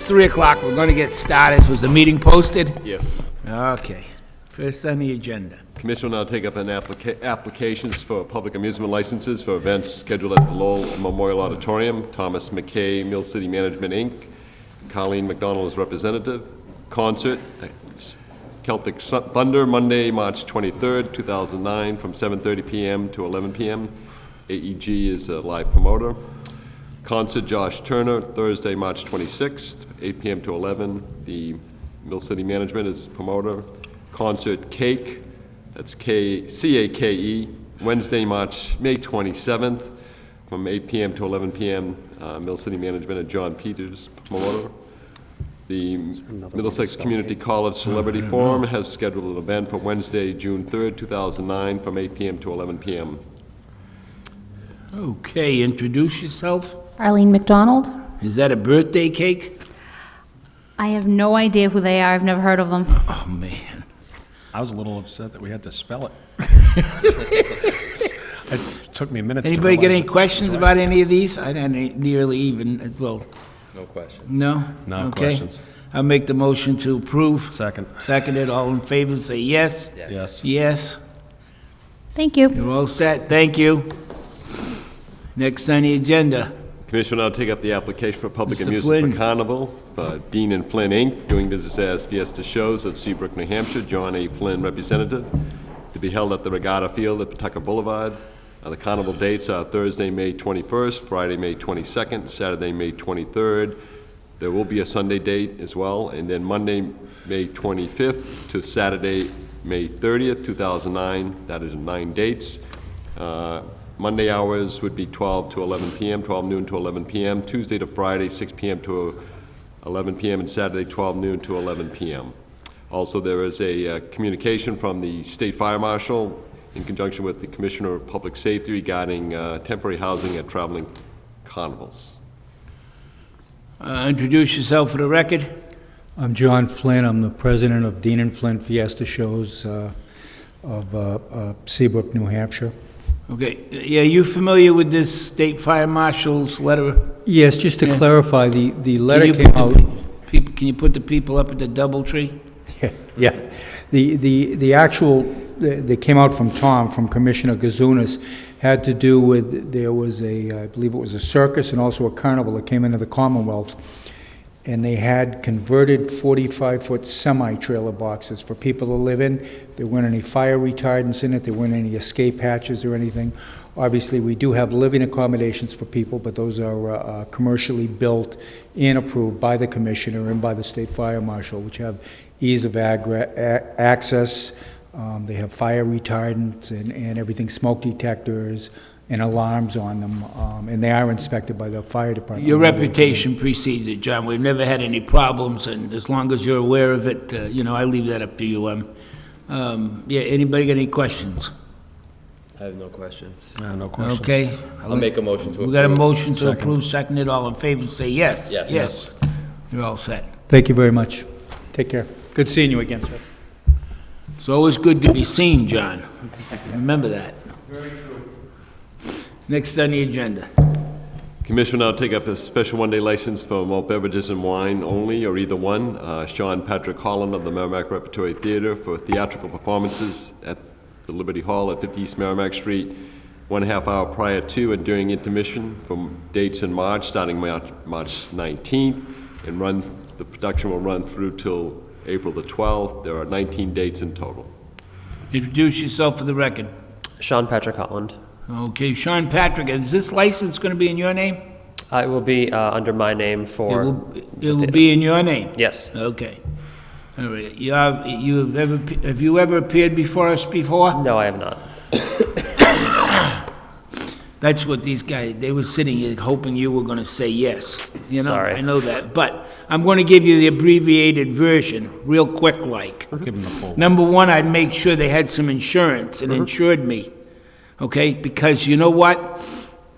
3 o'clock. We're going to get started. Was the meeting posted? Yes. Okay. First on the agenda. Commission will now take up an applications for public amusement licenses for events scheduled at the Lowell Memorial Auditorium. Thomas McKay, Mill City Management, Inc. Colleen McDonald is representative. Concert, Celtic Thunder, Monday, March 23rd, 2009, from 7:30 p.m. to 11 p.m. AEG is a live promoter. Concert, Josh Turner, Thursday, March 26th, 8 p.m. to 11. The Mill City Management is promoter. Concert, Cake, that's C-A-K-E, Wednesday, May 27th, from 8 p.m. to 11 p.m. Mill City Management and John Peters, promoter. The Middlesex Community College Celebrity Forum has scheduled an event for Wednesday, June 3rd, 2009, from 8 p.m. to 11 p.m. Okay, introduce yourself. Arlene McDonald. Is that a birthday cake? I have no idea who they are. I've never heard of them. Oh, man. I was a little upset that we had to spell it. It took me minutes Anybody to got realize any it. questions about any of these? I didn't nearly even, well, No questions. no? No Okay. questions. I'll make the motion to approve. Second. Seconded, all in favor, say yes. Yes. Yes. Thank you. You're all set, thank you. Next on the agenda. Commission will now take up the application for public Mr. amusement Flynn. for Carnival for Dean and Flynn, Inc., doing business as Fiesta Shows of Seabrook, New Hampshire. John A. Flynn, representative, to be held at the Regatta Field at Pawtucket Boulevard. The carnival dates are Thursday, May 21st, Friday, May 22nd, Saturday, May 23rd. There will be a Sunday date as well, and then Monday, May 25th to Saturday, May 30th, 2009. That is 9 dates. Monday hours would be 12 to 11 p.m., 12 noon to 11 p.m., Tuesday to Friday, 6 p.m. to 11 p.m., and Saturday, 12 noon to 11 p.m. Also, there is a communication from the State Fire Marshal in conjunction with the Commissioner of Public Safety regarding temporary housing at traveling carnivals. Introduce yourself for the record. I'm John Flynn. I'm the president of Dean and Flynn Fiesta Shows of Seabrook, New Hampshire. Okay, yeah, you familiar with this State Fire Marshal's letter? Yes, just to Yeah. clarify, the Can you letter put came the out. Can you put the people up at the Doubletree? Yeah, the actual that came out from Tom, from Commissioner Gazunas, had to do with, there was I believe it was a circus and also a carnival that came into the Commonwealth, and they had converted 45-foot semi-trailer boxes for people to live in. There weren't any fire retardants in it, there weren't any escape hatches or anything. Obviously, we do have living accommodations for people, but those are commercially built and approved by the Commissioner and by the State Fire Marshal, which have ease of access. They have fire retardants and everything, smoke detectors and alarms on them, and they are inspected by the fire department. Your reputation precedes it, John. We've never had any problems, and as long as you're aware of it, I leave that up to you. Yeah, anybody got any questions? I have no questions. No questions. Okay. I'll make a motion to approve. We got a motion to Second. approve, seconded, all in favor, say yes. Yes. Yes. You're all set. Thank you very much. Take care. Good seeing you again, sir. It's always good to be seen, John. Remember that. Very true. Next on the agenda. Commission will now take up a special one-day license for malt beverages and wine only, or either one. Sean Patrick Holland of the Merrimack Repertory Theater for theatrical performances at the Liberty Hall at 50 East Merrimack Street, 1.5 hour prior to and during intermission, from dates in March, starting March 19th, and the production will run through till April the 12th. There are 19 dates in total. Introduce yourself for the record. Sean Patrick Holland. Okay, Sean Patrick, is this license going to be in your name? It will be under my name for... It will be in your name? Yes. Okay. All right. Have you ever appeared before us before? No, I have not. That's what these guys, they were sitting here hoping you were going to say yes. Sorry. I know that. But I'm going to give you the abbreviated version, real quick like. Give them the full. Number one, I'd make sure they had some insurance and insured me. Okay? Because you know what?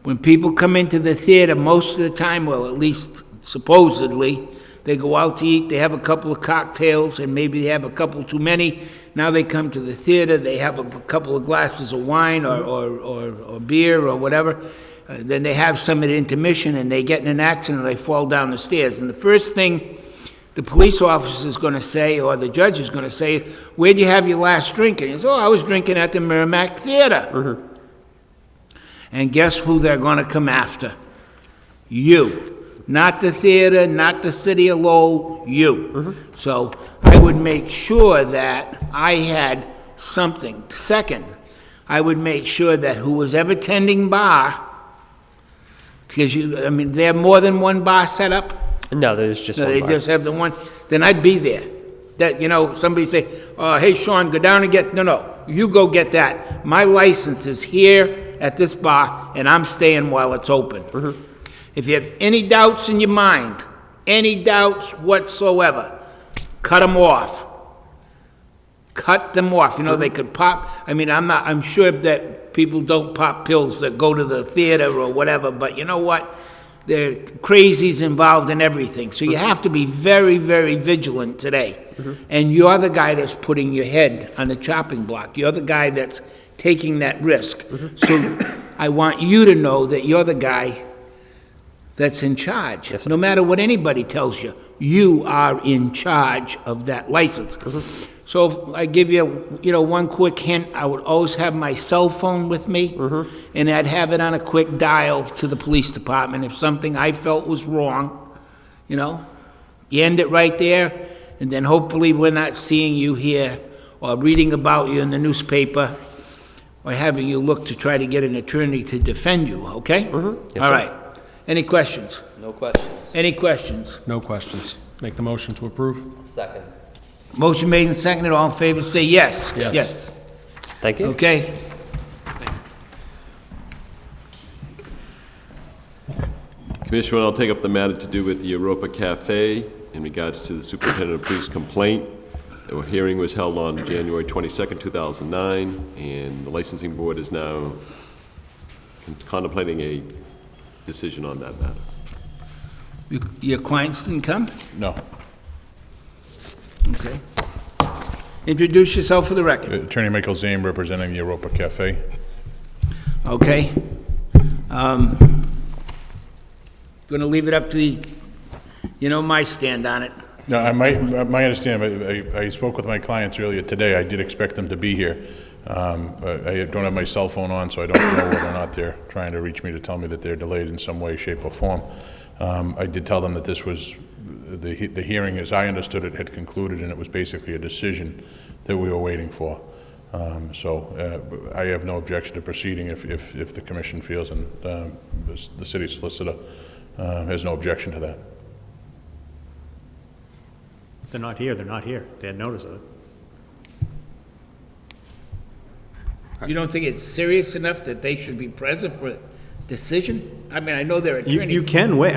When people come into the theater, most of the time, well, at least supposedly, they go out to eat, they have a couple of cocktails, and maybe they have a couple too many. Now they come to the theater, they have a couple of glasses of wine or beer or whatever, then they have some at intermission and they get in an accident and they fall down the stairs. And the first thing the police officer is gonna say, or the judge is gonna say, where'd you have your last drink? And he says, oh, I was drinking at the Merrimack Theater. And guess who they're gonna come after? You. Not the theater, not the city of Lowell, you. So I would make sure that I had something. Second, I would make sure that who was ever tending bar, because there are more than one bar set up? No, there's just No, one they bar. just have the one, then I'd be there. That, somebody say, oh, hey, Sean, go down and get, no, you go get that. My license is here at this bar, and I'm staying while it's open. If you have any doubts in your mind, any doubts whatsoever, cut them off. Cut them off. They could pop, I'm sure that people don't pop pills that go to the theater or whatever, but you know what? There are crazies involved in everything. So you have to be very, very vigilant today. And you're the guy that's putting your head on the chopping block. You're the guy that's taking that risk. So I want you to know that you're the guy that's in charge. Yes, sir. No matter what anybody tells you, you are in charge of that license. So if I give you, one quick hint, I would always have my cell phone with me, and I'd have it on a quick dial to the police department if something I felt was wrong, You end it right there, and then hopefully we're not seeing you here or reading about you in the newspaper or having you look to try to get an attorney to defend you, okay? Yes, All sir. right. Any questions? No questions. Any questions? No questions. Make the motion to approve? Second. Motion made and seconded, all in favor, say yes. Yes. Yes. Thank you. Okay. Commissioner, I'll take up the matter to do with the Europa Cafe in regards to the superintendent of police complaint. The hearing was held on January 22nd, 2009, and the licensing board is now contemplating a decision on that matter. Your clients didn't come? No. Okay. Introduce yourself for the record. Attorney Michael Zame, representing the Europa Cafe. Okay. Going to leave it up to my stand on it. No, my understanding, I spoke with my clients earlier today. I did expect them to be here. I don't have my cell phone on, so I don't know whether or not they're trying to reach me to tell me that they're delayed in some way, shape, or form. I did tell them that this was, the hearing, as I understood it, had concluded, and it was basically a decision that we were waiting for. So I have no objection to proceeding if the commission feels, and the city solicitor has no objection to that. They're not here, they're not here. They had notice of it. You don't think it's serious enough that they should be present for a decision? I know they're attorneys. You can wait,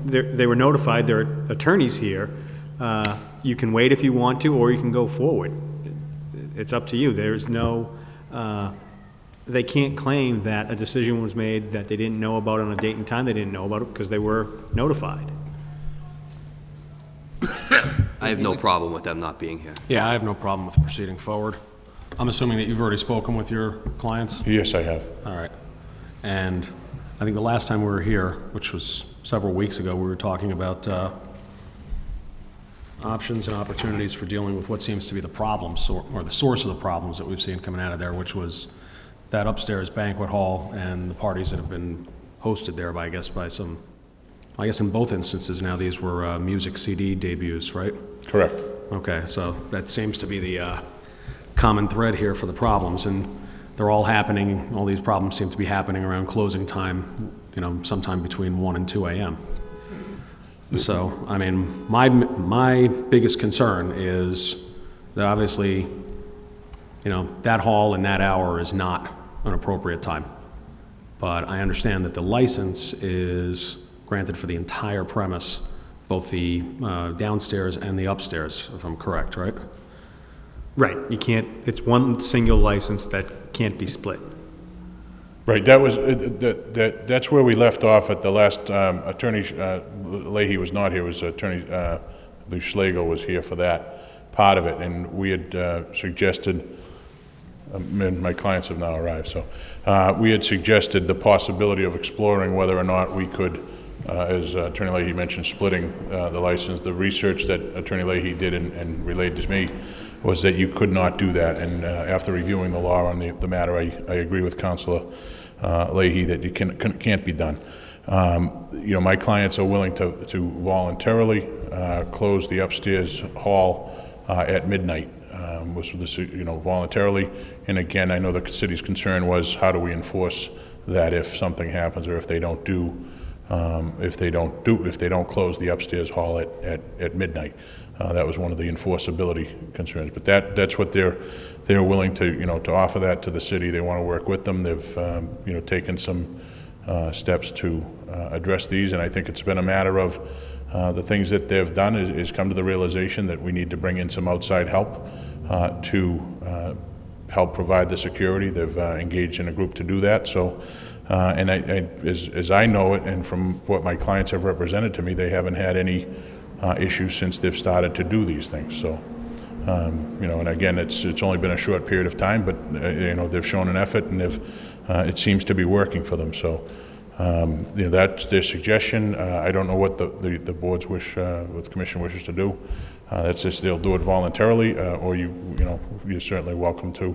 they were notified, there are attorneys here. You can wait if you want to, or you can go forward. It's up to you. There's no, they can't claim that a decision was made that they didn't know about on a date and time they didn't know about it because they were notified. I have no problem with them not being here. Yeah, I have no problem with proceeding forward. I'm assuming that you've already spoken with your clients? Yes, I have. All right. And I think the last time we were here, which was several weeks ago, we were talking about options and opportunities for dealing with what seems to be the problems, or the source of the problems that we've seen coming out of there, which was that upstairs banquet hall and the parties that have been hosted there by some, I guess in both instances now, these were music CD debuts, right? Correct. Okay, so that seems to be the common thread here for the problems, and they're all happening, all these problems seem to be happening around closing time, sometime between 1 and 2 a.m. So, my biggest concern is that obviously, that hall and that hour is not an appropriate time. But I understand that the license is granted for the entire premise, both the downstairs and the upstairs, if I'm correct, right? Right, you can't, it's one single license that can't be split. Right, that was, that's where we left off at the last, Attorney Leahy was not here, was Attorney, I believe Schlegel was here for that part of it, and we had suggested and my clients have now arrived, so. We had suggested the possibility of exploring whether or not we could, as Attorney Leahy mentioned, splitting the license. The research that Attorney Leahy did and relayed to me was that you could not do that, and after reviewing the law on the matter, I agree with Councilor Leahy that it can't be done. My clients are willing to voluntarily close the upstairs hall at midnight, was this, voluntarily. And again, I know the city's concern was how do we enforce that if something happens or if they don't close the upstairs hall at midnight. That was one of the enforceability concerns. But that's what they're willing to offer that to the city. They want to work with them. They've taken some steps to address these, and I think it's been a matter of the things that they've done is come to the realization that we need to bring in some outside help to help provide the security. They've engaged in a group to do that. So, and as I know it, and from what my clients have represented to me, they haven't had any issues since they've started to do these things. So, and again, it's only been a short period of time, but they've shown an effort, and it seems to be working for them. So, that's their suggestion. I don't know what the board's wish, what the commission wishes to do. That's just they'll do it voluntarily, or you're certainly welcome to,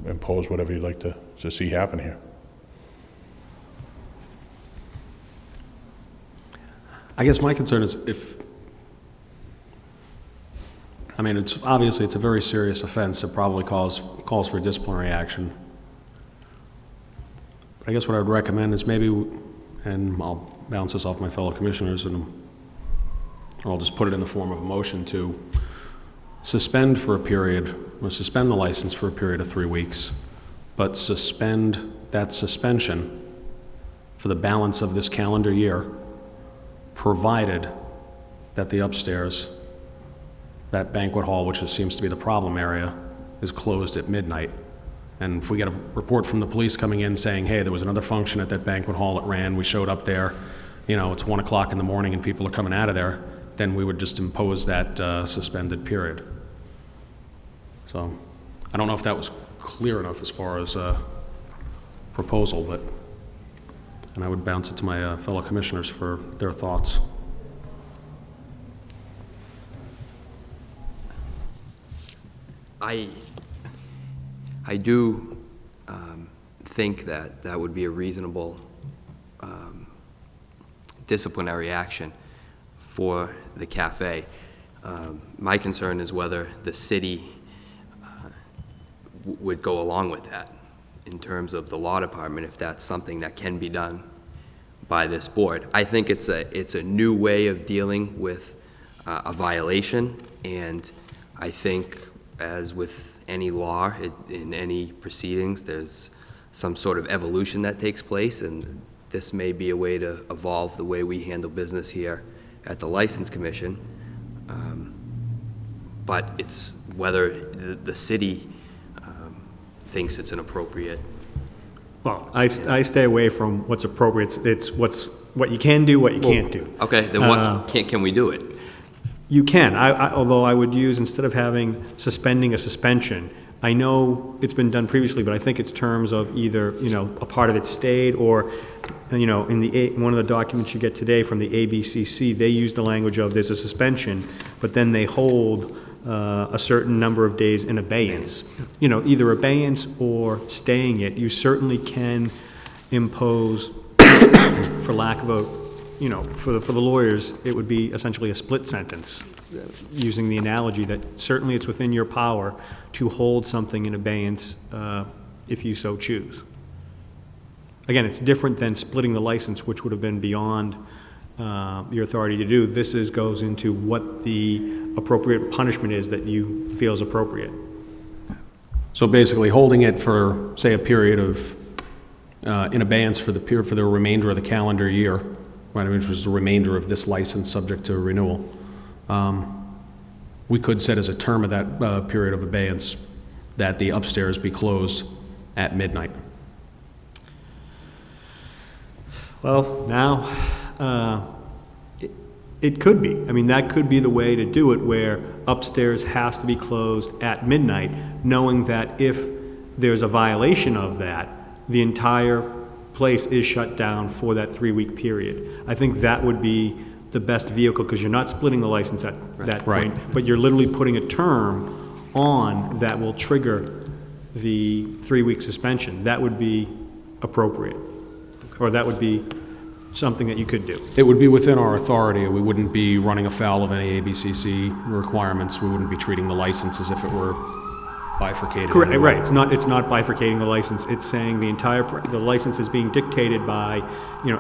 impose whatever you'd like to see happen here. I guess my concern is it's obviously it's a very serious offense that probably calls for disciplinary action. But I guess what I would recommend is maybe, and I'll bounce this off my fellow commissioners, and I'll just put it in the form of a motion to suspend for a period, or suspend the license for a period of 3 weeks, but suspend that suspension for the balance of this calendar year, provided that the upstairs, that banquet hall, which seems to be the problem area, is closed at midnight. And if we get a report from the police coming in saying, hey, there was another function at that banquet hall that ran, we showed up there, it's 1 o'clock in the morning and people are coming out of there, then we would just impose that suspended period. So I don't know if that was clear enough as far as proposal, and I would bounce it to my fellow commissioners for their thoughts. I do think that would be a reasonable disciplinary action for the cafe. My concern is whether the city would go along with that in terms of the law department, if that's something that can be done by this board. I think it's a new way of dealing with a violation, and I think, as with any law, in any proceedings, there's some sort of evolution that takes place, and this may be a way to evolve the way we handle business here at the License Commission. But it's whether the city thinks it's an appropriate. Well, I stay away from what's appropriate. It's what you can do, what you can't do. Okay, then what can we do it? You can, although I would use, instead of having suspending a suspension, I know it's been done previously, but I think it's terms of either, a part of it stayed, or, in one of the documents you get today from the ABCC, they use the language of there's a suspension, but then they hold a certain number of days in abeyance. Either abeyance or staying it. You certainly can impose, for lack of a, for the lawyers, it would be essentially a split sentence, using the analogy that certainly it's within your power to hold something in abeyance if you so choose. Again, it's different than splitting the license, which would have been beyond your authority to do. This goes into what the appropriate punishment is that you feel is appropriate. So basically holding it for, say, a period of, in abeyance for the remainder of the calendar year, right, which was the remainder of this license subject to renewal. We could set as a term of that period of abeyance that the upstairs be closed at midnight. It could be. I mean, that could be the way to do it, where upstairs has to be closed at midnight, knowing that if there's a violation of that, the entire place is shut down for that 3-week period. I think that would be the best vehicle, because you're not splitting the license at that Right. point, but you're literally putting a term on that will trigger the 3-week suspension. That would be appropriate, or that would be something that you could do. It would be within our authority. We wouldn't be running afoul of any ABCC requirements. We wouldn't be treating the license as if it were bifurcated. Correct, in a way. right, it's not bifurcating the license, it's saying the license is being dictated by,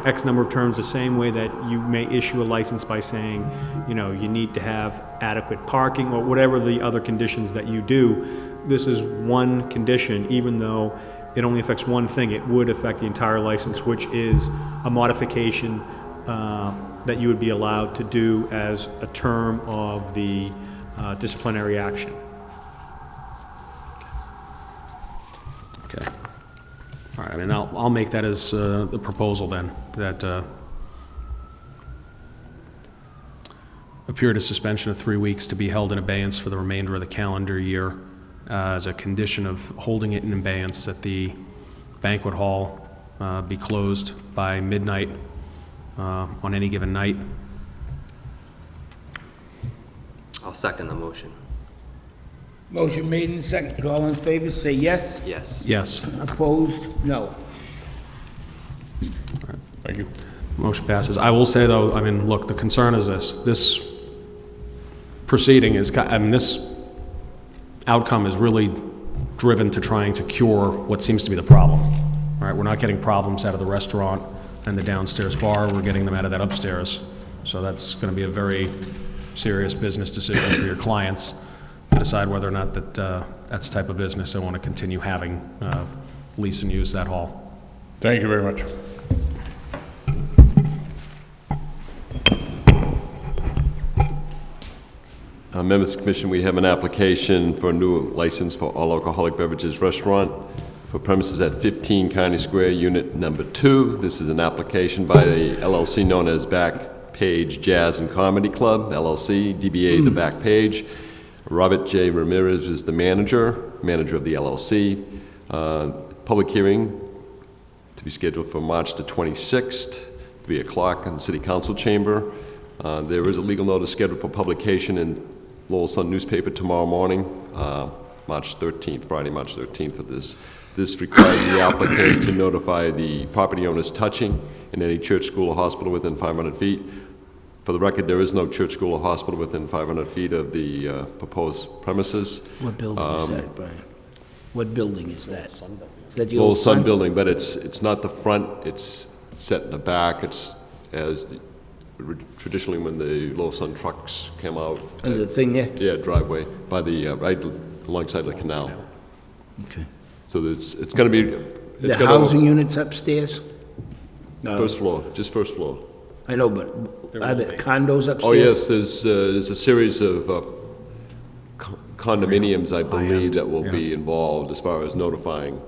X number of terms, the same way that you may issue a license by saying, you need to have adequate parking, or whatever the other conditions that you do. This is one condition, even though it only affects one thing, it would affect the entire license, which is a modification that you would be allowed to do as a term of the disciplinary action. Okay. All right, and I'll make that as the proposal then, that a period of suspension of 3 weeks to be held in abeyance for the remainder of the calendar year as a condition of holding it in abeyance, that the banquet hall be closed by midnight on any given night. I'll second the motion. Motion made and seconded. All in favor, say yes. Yes. Yes. Opposed? No. Thank you. Motion passes. I will say, though, I mean, look, the concern is this proceeding is, this outcome is really driven to trying to cure what seems to be the problem. All right, we're not getting problems out of the restaurant and the downstairs bar, we're getting them out of that upstairs. So that's going to be a very serious business decision for your clients to decide whether or not that's the type of business they want to continue having, lease and use that hall. Thank you very much. Members of the Commission, we have an application for a new license for all alcoholic beverages restaurant for premises at 15 County Square, Unit Number 2. This is an application by the LLC known as Back Page Jazz and Comedy Club, LLC, DBA The Back Page. Robert J. Ramirez is the manager of the LLC. Public hearing to be scheduled for March the 26th, 3 o'clock in the City Council chamber. There is a legal notice scheduled for publication in Lowell Sun newspaper tomorrow morning, March 13th, Friday, March 13th for this. This requires the applicant to notify the property owners touching in any church, school, or hospital within 500 feet. For the record, there is no church, school, or hospital within 500 feet of the proposed premises. What building is that, Brian? What building is that? Is that the Lowell old Sun Sun? building, but it's not the front, it's set in the back. It's as traditionally when the Lowell Sun trucks came out. Under the thing there? Yeah, driveway, by the, right alongside the canal. Okay. So it's going to be, The it's going housing units upstairs? No. first floor, just first floor. I know, but are there condos upstairs? Oh, yes, there's a series of condominiums, I believe, that will be involved as far as notifying.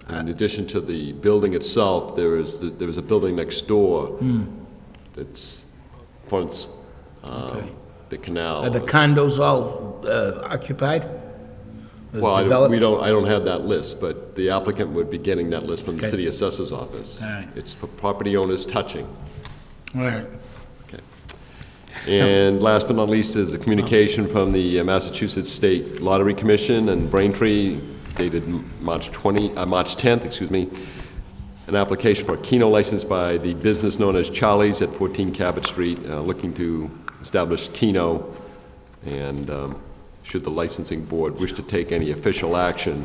In addition to the building itself, there is a building next door that's fronts the canal. Are the condos all occupied? Well, I Developed? don't have that list, but the applicant would be getting that list from the Okay. city assessor's office. All right. It's for property owners touching. All right. Okay. And last but not least is a communication from the Massachusetts State Lottery Commission and Braintree dated March 10th, excuse me, an application for a Keno license by the business known as Charlie's at 14 Cabot Street, looking to establish Keno. And should the licensing board wish to take any official action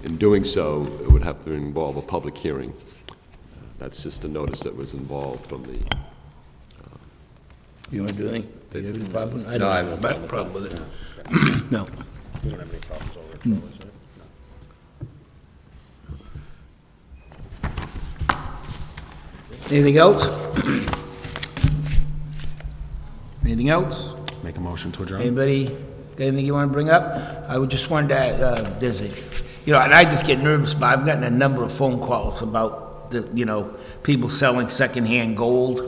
in doing so, it would have to involve a public hearing. That's just a notice that was involved from the You want to do anything? Do you have a problem? I No, I don't have have no a problem with it. No. We don't have any problems over it, is it? Anything else? Anything else? Make a motion to adjourn. Anybody, got anything you want to bring up? I would just wanted to, there's a, and I just get nervous, but I've gotten a number of phone calls about the, people selling secondhand gold.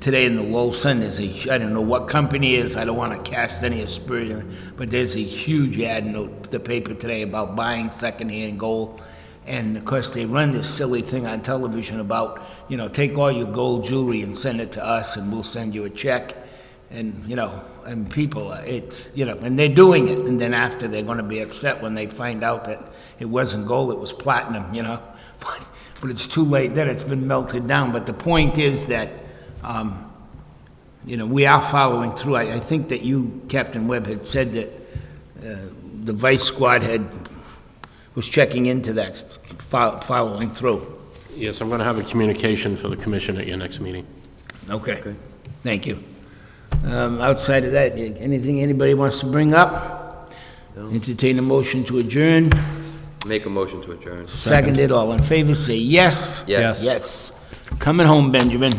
today in the Lowell Sun, there's I don't know what company it is, I don't want to cast any aspersion, but there's a huge ad in the paper today about buying secondhand gold. And of course, they run this silly thing on television about, take all your gold jewelry and send it to us and we'll send you a check. And, and people, and they're doing it. And then after, they're going to be upset when they find out that it wasn't gold, it was platinum, But it's too late then, it's been melted down. But the point is that, we are following through. I think that you, Captain Webb, had said that the Vice Squad was checking into that, following through. Yes, I'm going to have a communication for the commission at your next meeting. Okay. Thank you. Outside of that, anything anybody wants to bring up? No. Entertain a motion to adjourn. Make a motion to adjourn. Seconded, all in favor, say yes. Yes. Yes. Coming home, Benjamin.